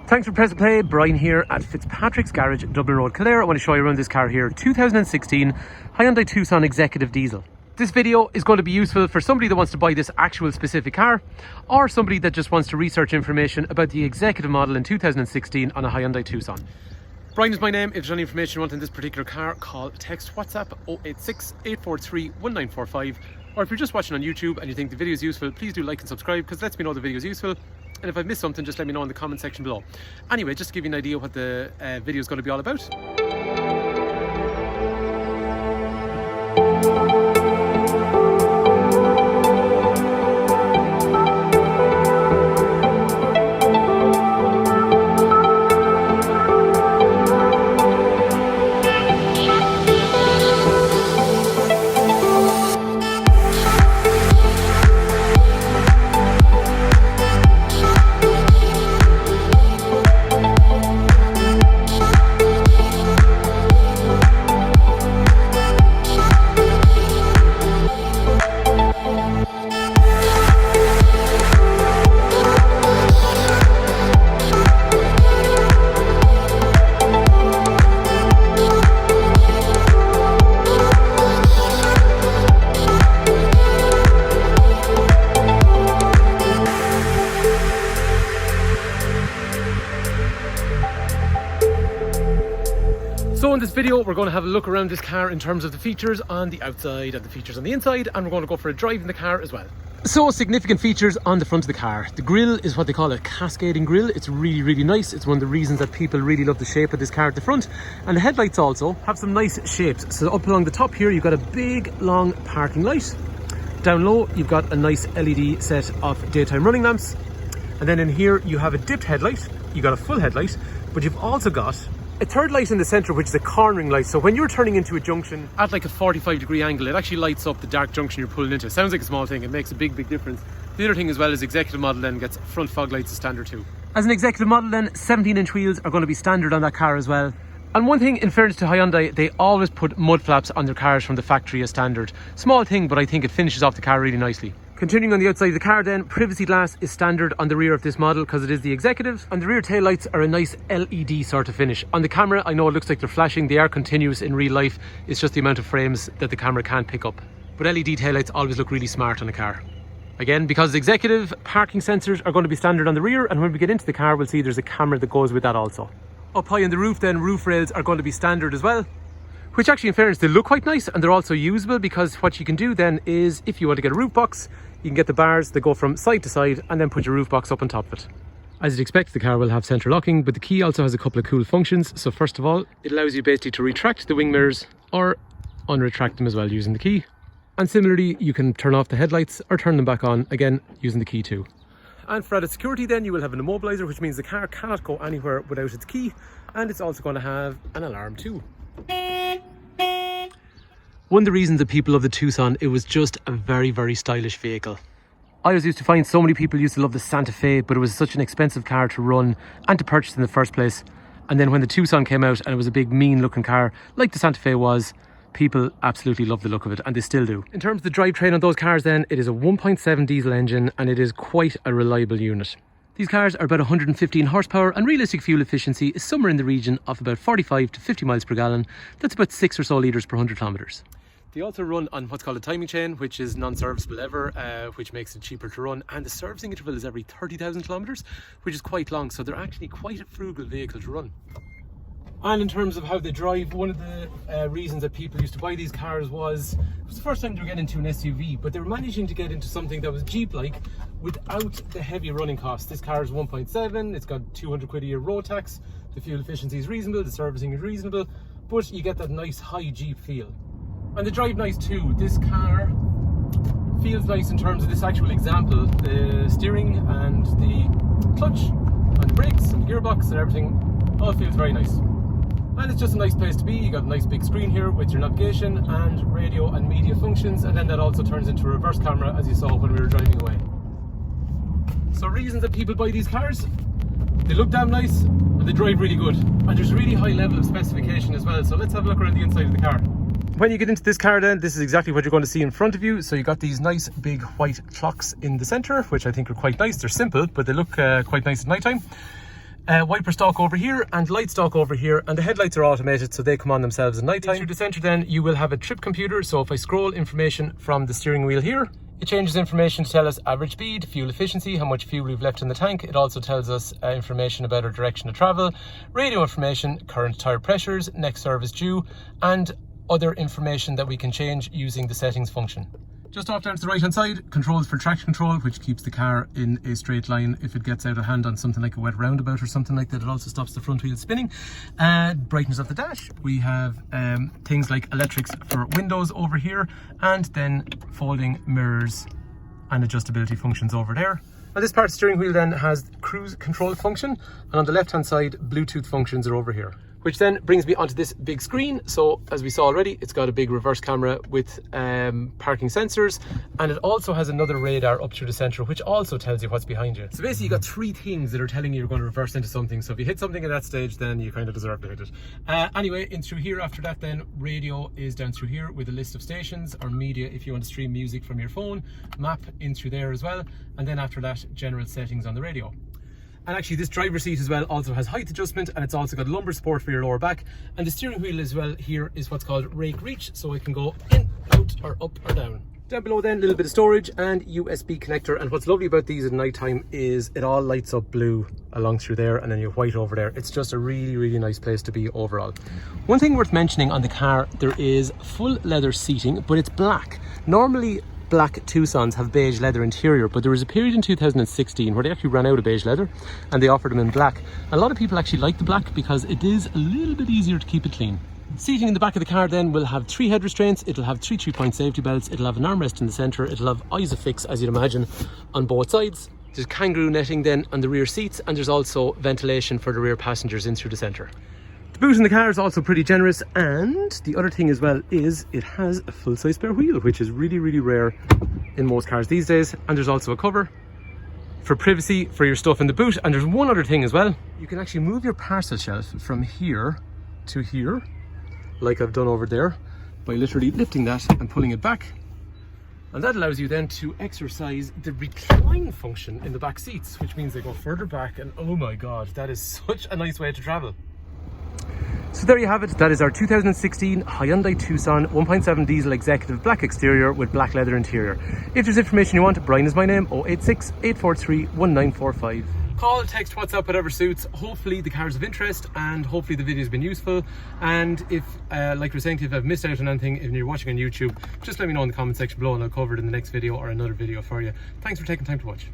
Thanks for pressing play. Brian here at Fitzpatricks Garage, Dublin Road, Kildare. I want to show you around this car here, 2016 Hyundai Tucson Executive Diesel. This video is going to be useful for somebody that wants to buy this actual specific car, or somebody that just wants to research information about the executive model in 2016 on a Hyundai Tucson. Brian is my name. If there's any information you want on this particular car, call, text, WhatsApp 086 843 1945. Or if you're just watching on YouTube and you think the video is useful, please do like and subscribe, because it lets me know the video is useful. And if I've missed something, just let me know in the comment section below. Anyway, just to give you an idea what the video is going to be all about. So in this video, we're going to have a look around this car in terms of the features on the outside and the features on the inside, and we're going to go for a drive in the car as well. So significant features on the front of the car. The grille is what they call a cascading grille. It's really, really nice. It's one of the reasons that people really love the shape of this car at the front. And the headlights also have some nice shapes. So up along the top here, you've got a big, long parking light. Down low, you've got a nice LED set of daytime running lamps. And then in here, you have a dipped headlight. You've got a full headlight, but you've also got a third light in the centre, which is a cornering light. So when you're turning into a junction at like a 45-degree angle, it actually lights up the dark junction you're pulling into. It sounds like a small thing, it makes a big, big difference. The other thing as well is executive model then gets front fog lights as standard too. As an executive model then, 17-inch wheels are going to be standard on that car as well. And one thing, in fairness to Hyundai, they always put mud flaps on their cars from the factory as standard. Small thing, but I think it finishes off the car really nicely. Continuing on the outside of the car then, privacy glass is standard on the rear of this model because it is the executive, and the rear tail lights are a nice LED sort of finish. On the camera, I know it looks like they're flashing, they are continuous in real life, it's just the amount of frames that the camera can't pick up. But LED tail lights always look really smart on a car. Again, because it's executive, parking sensors are going to be standard on the rear, and when we get into the car, we'll see there's a camera that goes with that also. Up high on the roof then, roof rails are going to be standard as well. Which actually, in fairness, they look quite nice, and they're also usable, because what you can do then is, if you want to get a roof box, you can get the bars that go from side to side and then put your roof box up on top of it. As you'd expect, the car will have central locking, but the key also has a couple of cool functions. So first of all, it allows you basically to retract the wing mirrors or unretract them as well using the key. And similarly, you can turn off the headlights or turn them back on, again, using the key too. And for added security then, you will have an immobiliser, which means the car cannot go anywhere without its key. And it's also going to have an alarm too. One of the reasons that people love the Tucson, it was just a very, very stylish vehicle. I always used to find so many people used to love the Santa Fe, but it was such an expensive car to run and to purchase in the first place. And then when the Tucson came out and it was a big, mean looking car, like the Santa Fe was, people absolutely loved the look of it, and they still do. In terms of the drivetrain on those cars then, it is a 1.7 diesel engine, and it is quite a reliable unit. These cars are about 115 horsepower, and realistic fuel efficiency is somewhere in the region of about 45 to 50 miles per gallon. That's about 6 or so litres per 100 kilometres. They also run on what's called a timing chain, which is non-serviceable ever, which makes it cheaper to run. And the servicing interval is every 30,000 kilometres, which is quite long. So they're actually quite a frugal vehicle to run. And in terms of how they drive, one of the reasons that people used to buy these cars was, it was the first time they were getting into an SUV, but they were managing to get into something that was Jeep-like without the heavy running costs. This car is 1.7, it's got 200 quid a year road tax, the fuel efficiency is reasonable, the servicing is reasonable, but you get that nice high Jeep feel. And they drive nice too. This car feels nice in terms of this actual example. The steering and the clutch and the brakes and the gearbox and everything all feels very nice. And it's just a nice place to be. You got a nice big screen here with your navigation and radio and media functions, and then that also turns into a reverse camera, as you saw when we were driving away. So reasons that people buy these cars: they look damn nice, but they drive really good, and there's a really high level of specification as well. So let's have a look around the inside of the car. When you get into this car then, this is exactly what you're going to see in front of you. So you got these nice big white clocks in the centre, which I think are quite nice. They're simple, but they look quite nice at night time. wiper stalk over here and light stalk over here, and the headlights are automated so they come on themselves at night time. Through the centre then you will have a trip computer, so if I scroll information from the steering wheel here, it changes information to tell us average speed, fuel efficiency, how much fuel we've left in the tank. It also tells us information about our direction of travel, radio information, current tyre pressures, next service due, and other information that we can change using the settings function. Just off down to the right hand side, controls for traction control, which keeps the car in a straight line if it gets out of hand on something like a wet roundabout or something like that. It also stops the front wheel spinning. Brightness of the dash. We have things like electrics for windows over here, and then folding mirrors and adjustability functions over there. And this part of the steering wheel then has cruise control function, and on the left hand side, Bluetooth functions are over here. Which then brings me onto this big screen. So as we saw already, it's got a big reverse camera with parking sensors, and it also has another radar up through the centre, which also tells you what's behind you. So basically you got three things that are telling you you're going to reverse into something. So if you hit something at that stage, then you kind of deserve to hit it. Anyway, in through here after that then, radio is down through here with a list of stations, or media if you want to stream music from your phone, map in through there as well, and then after that, general settings on the radio. And actually this driver's seat as well also has height adjustment, and it's also got lumbar support for your lower back. And the steering wheel as well here is what's called rake reach, so it can go in, out, or up or down. Down below then, a little bit of storage and USB connector. And what's lovely about these at night time is it all lights up blue along through there, and then you're white over there. It's just a really, really nice place to be overall. One thing worth mentioning on the car, there is full leather seating, but it's black. Normally black Tucsons have beige leather interior, but there was a period in 2016 where they actually ran out of beige leather and they offered them in black. A lot of people actually like the black because it is a little bit easier to keep it clean. Seating in the back of the car then will have 3 head restraints, it'll have 3 3-point safety belts, it'll have an armrest in the centre, it'll have Isofix, as you'd imagine, on both sides. There's kangaroo netting then on the rear seats, and there's also ventilation for the rear passengers in through the centre. The boot in the car is also pretty generous, and the other thing as well is it has a full-size spare wheel, which is really, really rare in most cars these days. And there's also a cover for privacy for your stuff in the boot. And there's one other thing as well. You can actually move your parcel shelf from here to here, like I've done over there, by literally lifting that and pulling it back. And that allows you then to exercise the recline function in the back seats, which means they go further back, and oh my god, that is such a nice way to travel. So there you have it, that is our 2016 Hyundai Tucson 1.7 diesel executive black exterior with black leather interior. If there's information you want, Brian is my name, 086 843 1945. Call, text, WhatsApp, whatever suits. Hopefully the car is of interest, and hopefully the video has been useful. And if, like we're saying, if I've missed out on anything, if you're watching on YouTube, just let me know in the comment section below and I'll cover it in the next video or another video for you. Thanks for taking time to watch.